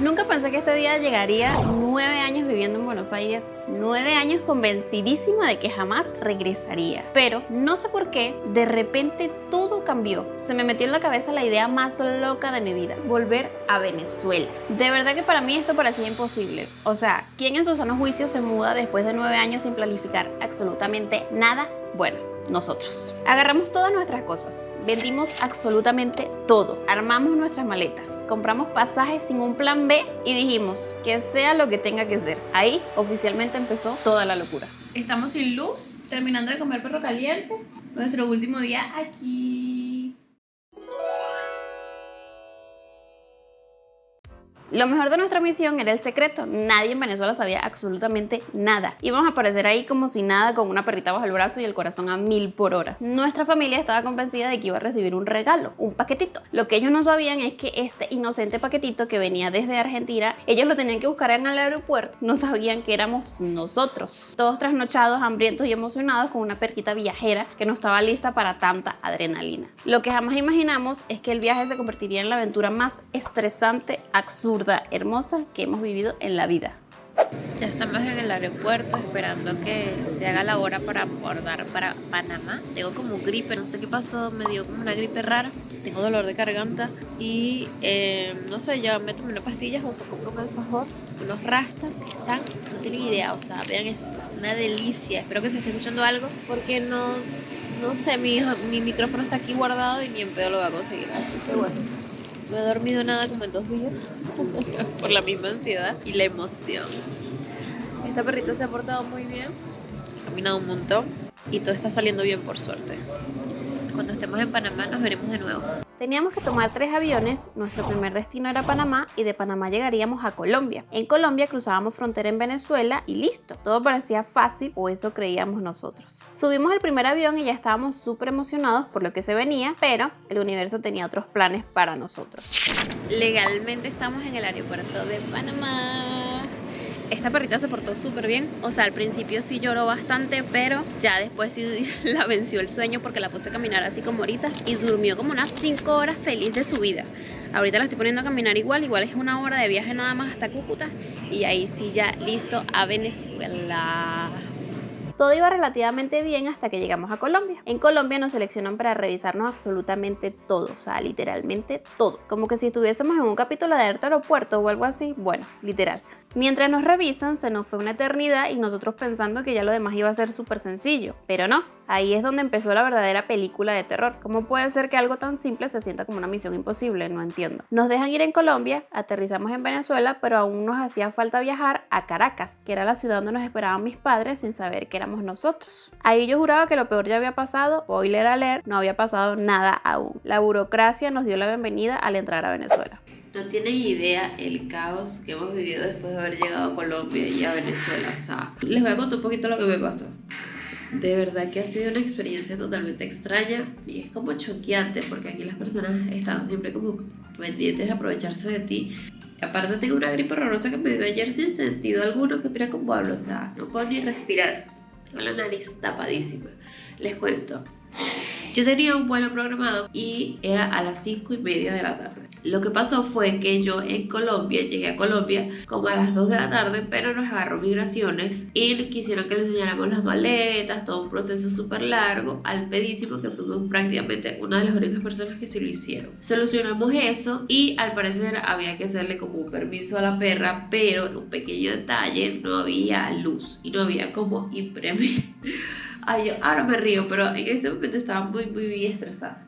Nunca pensé que este día llegaría. 9 años viviendo en Buenos Aires, 9 años convencidísima de que jamás regresaría. Pero no sé por qué, de repente todo cambió. Se me metió en la cabeza la idea más loca de mi vida: volver a Venezuela. De verdad que para mí esto parecía imposible. O sea, ¿quién en su sano juicio se muda después de 9 años sin planificar absolutamente nada? Bueno, nosotros. Agarramos todas nuestras cosas, vendimos absolutamente todo, armamos nuestras maletas, compramos pasajes sin un plan B y dijimos que sea lo que tenga que ser. Ahí oficialmente empezó toda la locura. Estamos sin luz, terminando de comer perro caliente, nuestro último día aquí. Lo mejor de nuestra misión era el secreto. Nadie en Venezuela sabía absolutamente nada. Íbamos a aparecer ahí como si nada, con una perrita bajo el brazo y el corazón a 1000 por hora. Nuestra familia estaba convencida de que iba a recibir un regalo, un paquetito. Lo que ellos no sabían es que este inocente paquetito que venía desde Argentina, ellos lo tenían que buscar en el aeropuerto. No sabían que éramos nosotros. Todos trasnochados, hambrientos y emocionados, con una perrita viajera que no estaba lista para tanta adrenalina. Lo que jamás imaginamos es que el viaje se convertiría en la aventura más estresante, absurda, hermosa que hemos vivido en la vida. Ya estamos en el aeropuerto esperando que se haga la hora para abordar para Panamá. Tengo como gripe, no sé qué pasó, me dio como una gripe rara. Tengo dolor de garganta y no sé, ya me tomé una pastilla o se compro un alfajor, unos rastas que están, no tienen idea, o sea, vean esto, una delicia. Espero que se esté escuchando algo porque no sé, mi micrófono está aquí guardado y ni en pedo lo voy a conseguir, así que bueno. No he dormido nada como en 2 días por la misma ansiedad y la emoción. Esta perrita se ha portado muy bien, ha caminado un montón y todo está saliendo bien por suerte. Cuando estemos en Panamá nos veremos de nuevo. Teníamos que tomar 3 aviones, nuestro primer destino era Panamá y de Panamá llegaríamos a Colombia. En Colombia cruzábamos frontera en Venezuela y listo, todo parecía fácil, o eso creíamos nosotros. Subimos el primer avión y ya estábamos súper emocionados por lo que se venía, pero el universo tenía otros planes para nosotros. Legalmente estamos en el aeropuerto de Panamá. Esta perrita se portó súper bien, o sea, al principio sí lloró bastante, pero ya después sí la venció el sueño porque la puse a caminar así como ahorita y durmió como unas 5 horas feliz de su vida. Ahorita la estoy poniendo a caminar igual es 1 hora de viaje nada más hasta Cúcuta y ahí sí ya listo a Venezuela. Todo iba relativamente bien hasta que llegamos a Colombia. En Colombia nos seleccionan para revisarnos absolutamente todo, o sea, literalmente todo. Como que si estuviésemos en un capítulo de Alerta Aeropuerto o algo así, bueno, literal. Mientras nos revisan, se nos fue una eternidad y nosotros pensando que ya lo demás iba a ser súper sencillo, pero no. Ahí es donde empezó la verdadera película de terror. ¿Cómo puede ser que algo tan simple se sienta como una misión imposible? No entiendo. Nos dejan ir en Colombia, aterrizamos en Venezuela, pero aún nos hacía falta viajar a Caracas, que era la ciudad donde nos esperaban mis padres sin saber que éramos nosotros. Ahí yo juraba que lo peor ya había pasado, spoiler alert, no había pasado nada aún. La burocracia nos dio la bienvenida al entrar a Venezuela. No tienen idea el caos que hemos vivido después de haber llegado a Colombia y a Venezuela. O sea, les voy a contar un poquito lo que me pasó. De verdad que ha sido una experiencia totalmente extraña y es como choqueante porque aquí las personas están siempre como pendientes de aprovecharse de ti. Y aparte tengo una gripe horrorosa que me dio ayer sin sentido alguno, que mira cómo hablo, o sea, no puedo ni respirar. Tengo la nariz tapadísima. Les cuento. Yo tenía un vuelo programado y era a las 5:30 de la tarde. Lo que pasó fue que yo en Colombia, llegué a Colombia como a las 2 de la tarde, pero nos agarró migraciones y quisieron que les enseñáramos las maletas, todo un proceso súper largo, al pedísimo, que fuimos prácticamente una de las únicas personas que sí lo hicieron. Solucionamos eso y al parecer había que hacerle como un permiso a la perra, pero un pequeño detalle, no había luz y no había como imprimir. Ay, yo ahora me río, pero en ese momento estaba muy estresada.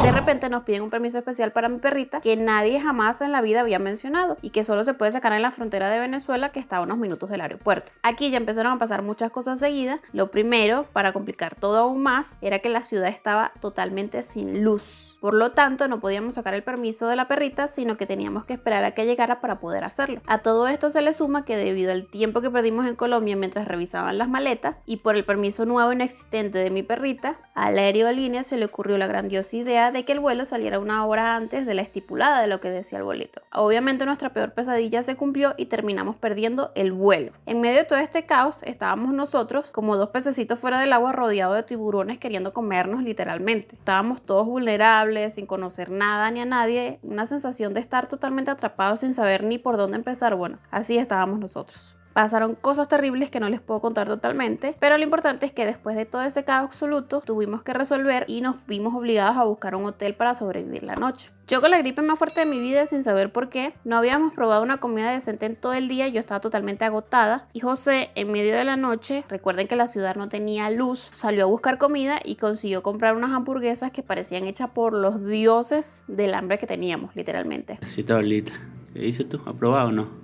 De repente nos piden un permiso especial para mi perrita que nadie jamás en la vida había mencionado y que solo se puede sacar en la frontera de Venezuela, que está a unos minutos del aeropuerto. Aquí ya empezaron a pasar muchas cosas seguidas. Lo primero, para complicar todo aún más, era que la ciudad estaba totalmente sin luz. Por lo tanto, no podíamos sacar el permiso de la perrita, sino que teníamos que esperar a que llegara para poder hacerlo. A todo esto se le suma que debido al tiempo que perdimos en Colombia mientras revisaban las maletas y por el permiso nuevo inexistente de mi perrita, a la aerolínea se le ocurrió la grandiosa idea idea de que el vuelo saliera una hora antes de la estipulada de lo que decía el boleto. Obviamente nuestra peor pesadilla se cumplió y terminamos perdiendo el vuelo. En medio de todo este caos estábamos nosotros como dos pececitos fuera del agua rodeados de tiburones queriendo comernos literalmente. Estábamos todos vulnerables, sin conocer nada ni a nadie, una sensación de estar totalmente atrapados sin saber ni por dónde empezar. Bueno, así estábamos nosotros. Pasaron cosas terribles que no les puedo contar totalmente, pero lo importante es que después de todo ese caos absoluto tuvimos que resolver y nos vimos obligados a buscar un hotel para sobrevivir la noche. Yo con la gripe más fuerte de mi vida sin saber por qué, no habíamos probado una comida decente en todo el día, yo estaba totalmente agotada y José en medio de la noche, recuerden que la ciudad no tenía luz, salió a buscar comida y consiguió comprar unas hamburguesas que parecían hechas por los dioses del hambre que teníamos, literalmente. Así tablita. ¿Qué dices tú? ¿Aprobado o no?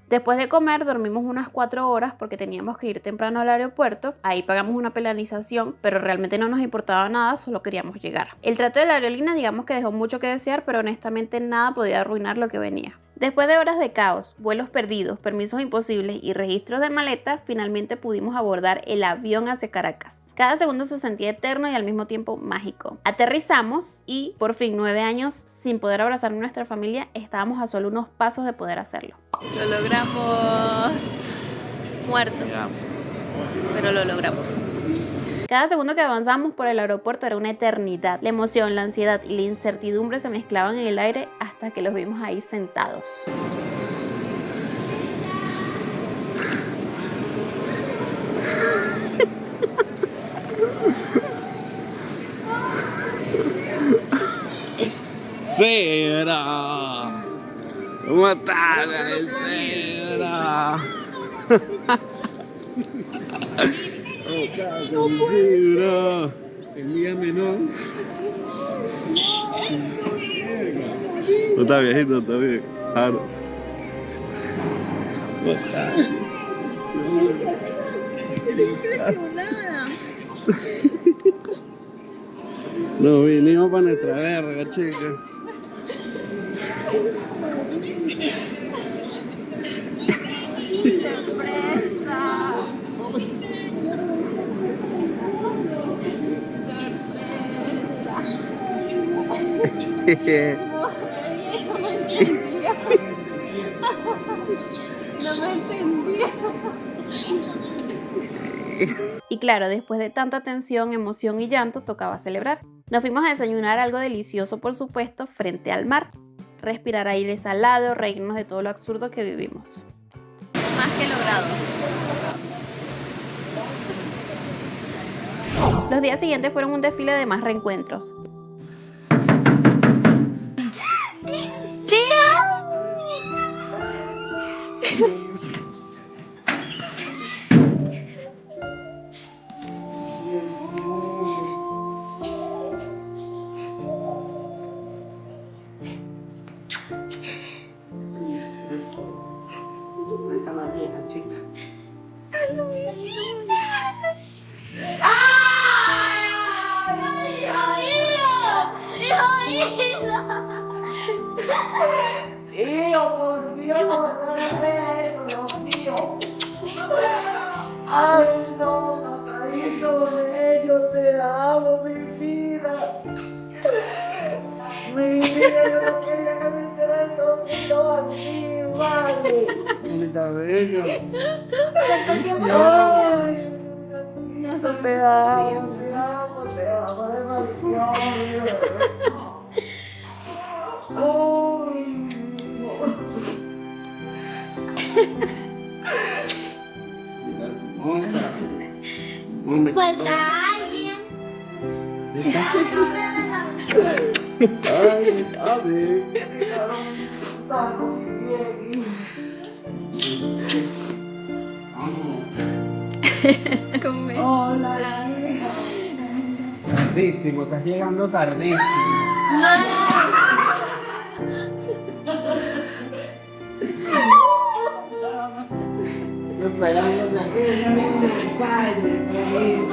Después de comer dormimos unas 4 horas porque teníamos que ir temprano al aeropuerto. Ahí pagamos una penalización, pero realmente no nos importaba nada, solo queríamos llegar. El trato de la aerolínea digamos que dejó mucho que desear, pero honestamente nada podía arruinar lo que venía. Después de horas de caos, vuelos perdidos, permisos imposibles y registros de maleta, finalmente pudimos abordar el avión hacia Caracas. Cada segundo se sentía eterno y al mismo tiempo mágico. Aterrizamos y por fin 9 años sin poder abrazar a nuestra familia, estábamos a solo unos pasos de poder hacerlo. Lo logramos. Muertos. Pero lo logramos. Cada segundo que avanzamos por el aeropuerto era una eternidad. La emoción, la ansiedad y la incertidumbre se mezclaban en el aire hasta que los vimos ahí sentados. ¡Cera! ¿Cómo estás, Cera? Envíame, ¿no? No está viejito, está bien. Claro. Impresionada. Nos vinimos para nuestra verga, chicas. No me entendía. Y claro, después de tanta tensión, emoción y llanto, tocaba celebrar. Nos fuimos a desayunar algo delicioso, por supuesto, frente al mar. Respirar aire salado, reírnos de todo lo absurdo que vivimos. Más que logrado. Los días siguientes fueron un desfile de más reencuentros. Ahí está la vieja, chica. Tío, por Dios, no le veas eso, Dios mío. Ay, no, Natalito, yo te amo, mi vida. Mi vida, yo no quería que me hiciera esto, sino así, vale. Bonita bella. Ay, no te amo, demasiado. Falta alguien. Ay, a ver. Hola, hija. Tardísimo, estás llegando tardísimo. Esperándote aquí, en la calle, por ahí.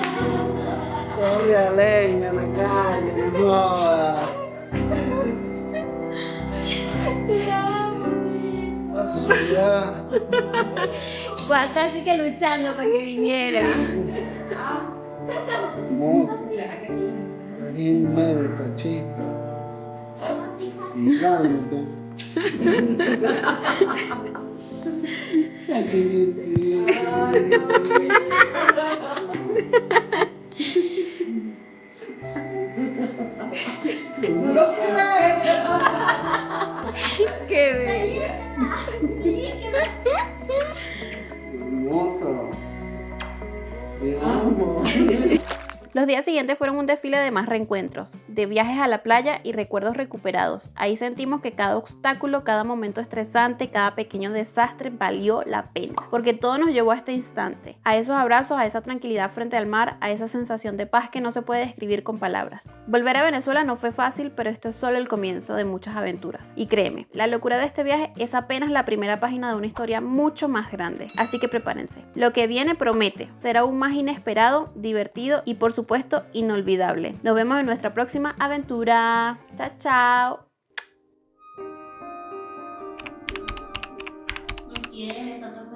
Corre a leña en la calle, no jodas. A su edad. Casi que luchando para que viniera. Hermoso. inmensa, chica. Gigante. Qué bella. Hermoso. Te amo. Los días siguientes fueron un desfile de más reencuentros, de viajes a la playa y recuerdos recuperados. Ahí sentimos que cada obstáculo, cada momento estresante, cada pequeño desastre valió la pena, porque todo nos llevó a este instante, a esos abrazos, a esa tranquilidad frente al mar, a esa sensación de paz que no se puede describir con palabras. Volver a Venezuela no fue fácil, pero esto es solo el comienzo de muchas aventuras. Y créeme, la locura de este viaje es apenas la primera página de una historia mucho más grande, así que prepárense. Lo que viene promete, será aún más inesperado, divertido y por supuesto inolvidable. Nos vemos en nuestra próxima aventura. Chao, chao. No quieres, está